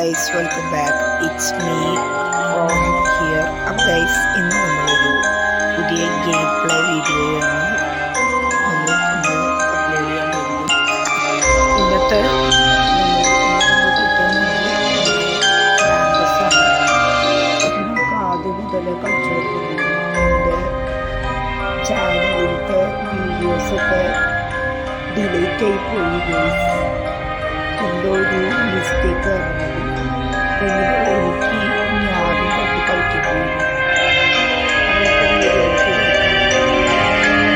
Guys, welcome back. It's me, Ron here. അപ്പോൾ guys, ഇന്ന് നമ്മളൊരു പുതിയ ഗെയിം പ്ലേ വീഡിയോയാണ് നമ്മൾ അപ്ലോഡ് ചെയ്യാൻ പോകുന്നത്. ഇന്നത്തെ നമുക്ക് ആദ്യം മുതലേ കളിച്ചു കൊടുക്കുന്നത് എൻ്റെ ചാനലിലത്തെ വീഡിയോസൊക്കെ ഡിലീറ്റ് ആയി പോയി ഗൈസ്. എന്തോ ഒരു മിസ്റ്റേക്ക് ആയിരുന്നു. എനിക്ക് ആദ്യം തൊട്ട് കളിക്കുന്നു ലൈക്ക് സബ്സ്ക്രൈബ് ചെയ്യാൻ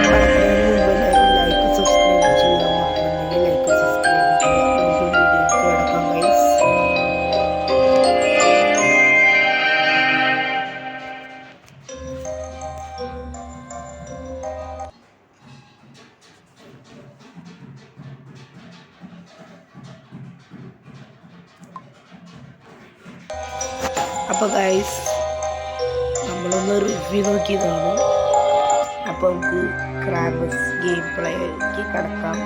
മറന്നില്ലെങ്കിൽ ലൈക്ക് സബ്സ്ക്രൈബ് ചെയ്യാം. നമുക്ക് വീഡിയോക്ക് കിടക്കാം ഗൈസ്. അപ്പോൾ ഗൈസ്, നമ്മളൊന്ന് റിവ്യൂ നോക്കിയതാണ്. അപ്പോൾ നമുക്ക് ക്രാബസ് ഗെയിം പ്ലേക്ക് കിടക്കാം.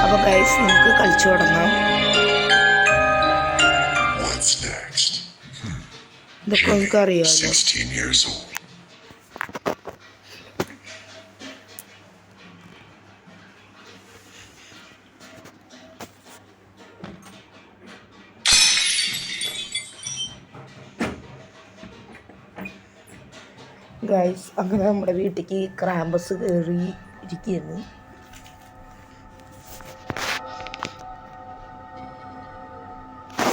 അപ്പോൾ ഗൈസ്, നമുക്ക് കളിച്ചു തുടങ്ങാം. ഇതൊക്കെ നമുക്ക് അറിയാമല്ലോ. ഗൈസ്, അങ്ങനെ നമ്മുടെ വീട്ടിലേക്ക് ക്രാമ്പസ് കയറി ഇരിക്കുകയാണ്.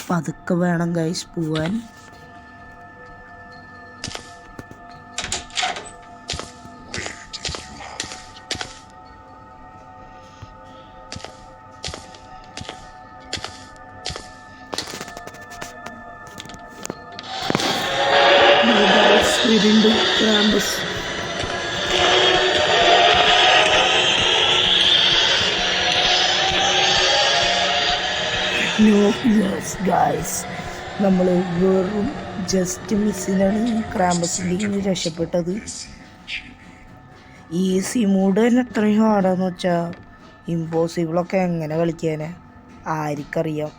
പതുക്കെ വേണം ഗൈസ് പോവാൻ. ഇതിൻ്റെ ക്രാമ്പസ് ഗൈസ്, നമ്മൾ വെറും ജസ്റ്റ് മിസ്സിനാണ് ഈ ക്രാമ്പസിലേക്ക് രക്ഷപ്പെട്ടത്. ഈസി മൂഡ് തന്നെ എത്രയും ഹാർഡാന്ന് വെച്ചാൽ ഇമ്പോസിബിളൊക്കെ എങ്ങനെ കളിക്കാനാ ആർക്കറിയാം.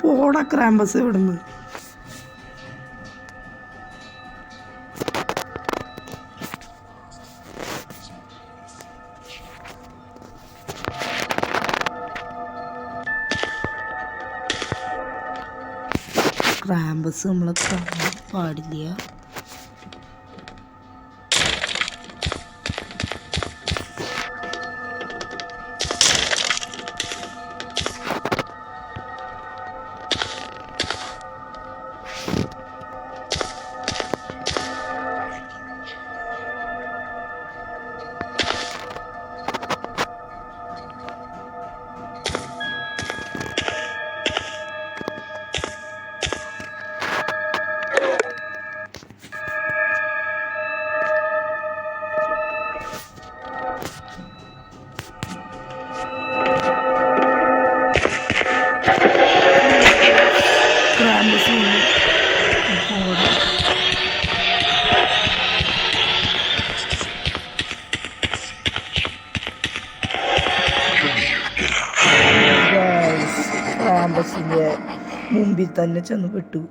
പോടാ ക്രാമ്പസ് ഇവിടുന്ന്. ക്രാമ്പസ് നമ്മളെ കാണാൻ പാടില്ല. ക്രാമ്പസിൻ്റെ മുമ്പിൽ തന്നെ ചെന്ന് പെട്ടു.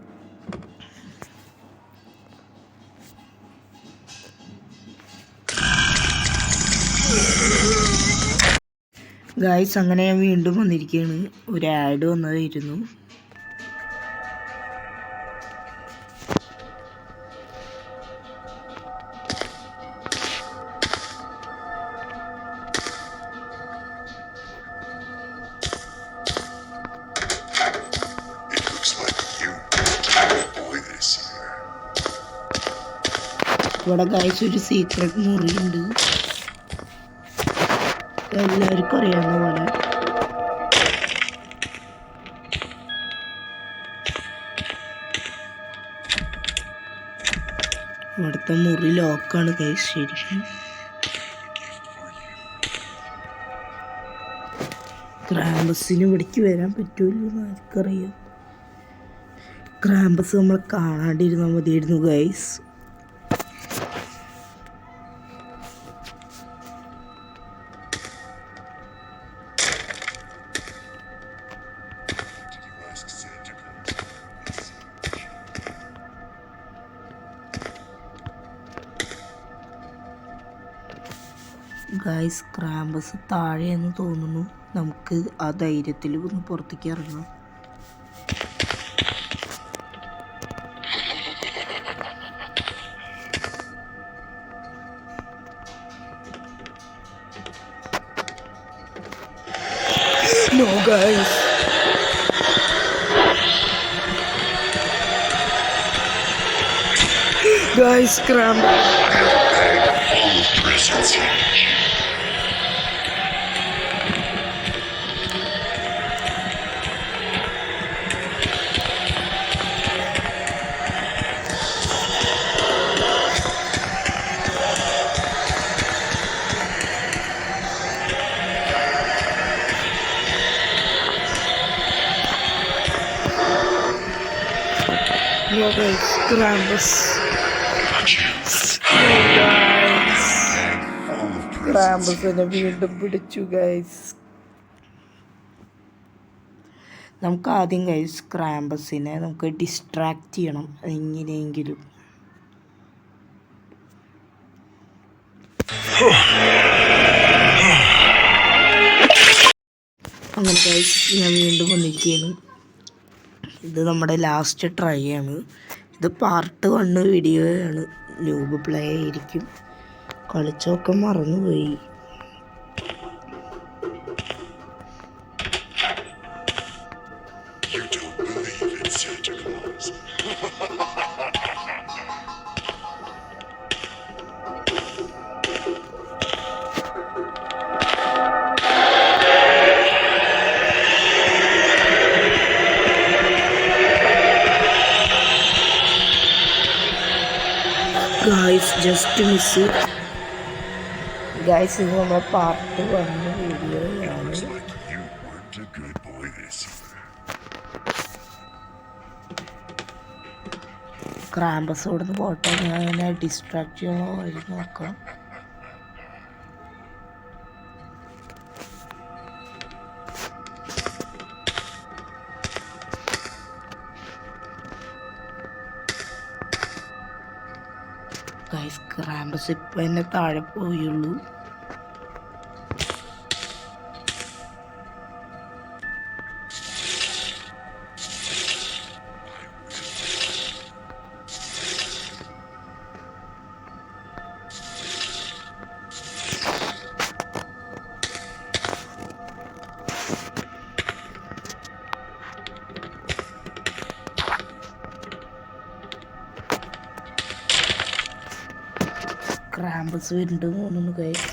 ഗായ്സ്, അങ്ങനെ ഞാൻ വീണ്ടും വന്നിരിക്കുകയാണ്. ഒരു ആഡ് വന്നതായിരുന്നു. ഇവിടെ ഗൈസ് ഒരു സീക്രട്ട് മുറിയുണ്ട്, എല്ലാവർക്കും അറിയാവുന്ന പോലെ. ഇവിടുത്തെ മുറി ലോക്കാണ് ഗൈസ് ശരിക്കും. ക്രാമ്പസിന് ഇവിടേക്ക് വരാൻ പറ്റുമല്ലോ എന്ന് ആർക്കറിയാം. ക്രാമ്പസ് നമ്മൾ കാണാണ്ടിരുന്നാൽ മതിയായിരുന്നു ഗൈസ്. ഗൈസ് ക്രാമ്പസ് താഴെയെന്ന് തോന്നുന്നു. നമുക്ക് ആ ധൈര്യത്തിൽ ഒന്ന് പുറത്തേക്ക് ഇറങ്ങാം. No guys. Guys, scramble. No guys, Krampus. ക്രാമ്പസിനെ വീണ്ടും പിടിച്ചു ഗൈസ്. നമുക്ക് ആദ്യം ഗൈസ് ക്രാമ്പസിനെ നമുക്ക് ഡിസ്ട്രാക്റ്റ് ചെയ്യണം എങ്ങനെയെങ്കിലും. അങ്ങനെ ഗൈസ് ഞാൻ വീണ്ടും വന്നിരിക്കുകയാണ്. ഇത് നമ്മുടെ ലാസ്റ്റ് ട്രൈ ആണ്. ഇത് പാർട്ട് 1 വീഡിയോയാണ്. ന്യൂബ് പ്ലേ ആയിരിക്കും. കളിച്ചൊക്കെ മറന്നുപോയി. Guys just miss. ഗൈസ് ഇത് നമ്മുടെ പാർട്ട് 1 വീഡിയോയാണ്. ക്രാമ്പസ് ഇവിടുന്ന് പോട്ടെ. ഞാൻ അങ്ങനെ ഡിസ്ട്രാക്ട് ചെയ്യാൻ വഴി നോക്കാം. ഗൈസ് ക്രാമ്പസ് ഇപ്പം എന്നെ താഴെ പോയുള്ളൂ. ക്രാമ്പസ് വരുന്നുണ്ടെന്ന് തോന്നുന്നു ഗൈസ്.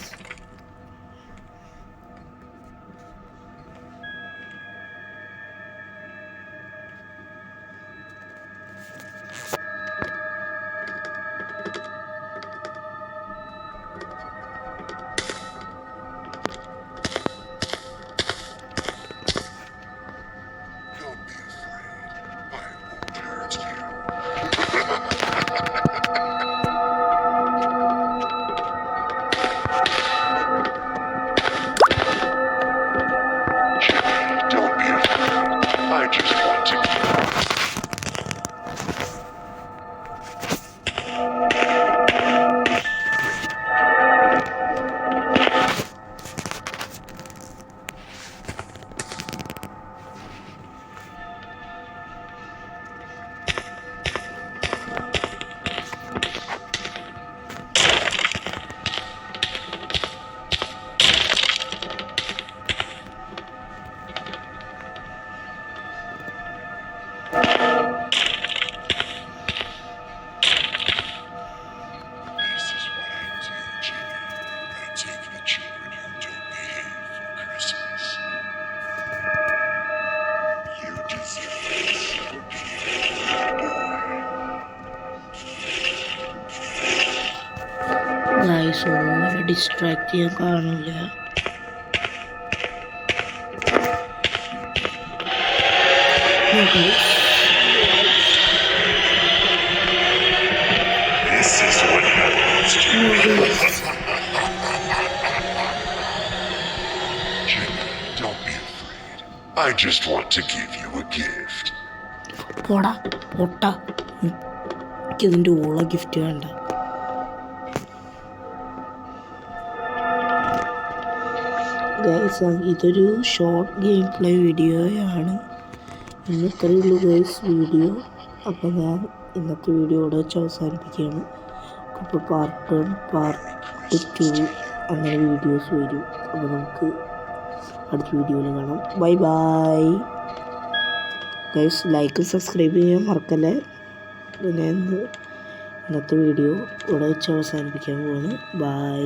ഗൈസ് ഒന്നും ഡിസ്ട്രാക്ട് ചെയ്യാൻ കാണില്ല. This is what happens to you. Jimmy, don't be afraid. I just want to give you a gift. പോടാ പൊട്ട, എനിക്കിതിൻ്റെ ഓള ഗിഫ്റ്റ് വേണ്ട. ഗൈസ്, ഇതൊരു ഷോർട്ട് ഗെയിം പ്ലേ വീഡിയോയാണ്. ഇന്ന് ഇത്രയേ ഉള്ളൂ ഗൈസ് വീഡിയോ. അപ്പോൾ ഞാൻ ഇന്നത്തെ വീഡിയോ ഇവിടെ വെച്ച് അവസാനിപ്പിക്കുകയാണ്. അപ്പോൾ പാർട്ട് 1, പാർട്ട് 2 അങ്ങനെ വീഡിയോസ് വരും. അപ്പോൾ നമുക്ക് അടുത്ത വീഡിയോയിൽ കാണാം. Bye bye guys. Like subscribe ചെയ്യാൻ മറക്കല്ലേ. പിന്നെ ഇന്നത്തെ വീഡിയോ ഇവിടെ വെച്ച് അവസാനിപ്പിക്കാൻ പോവാണ്. ബൈ.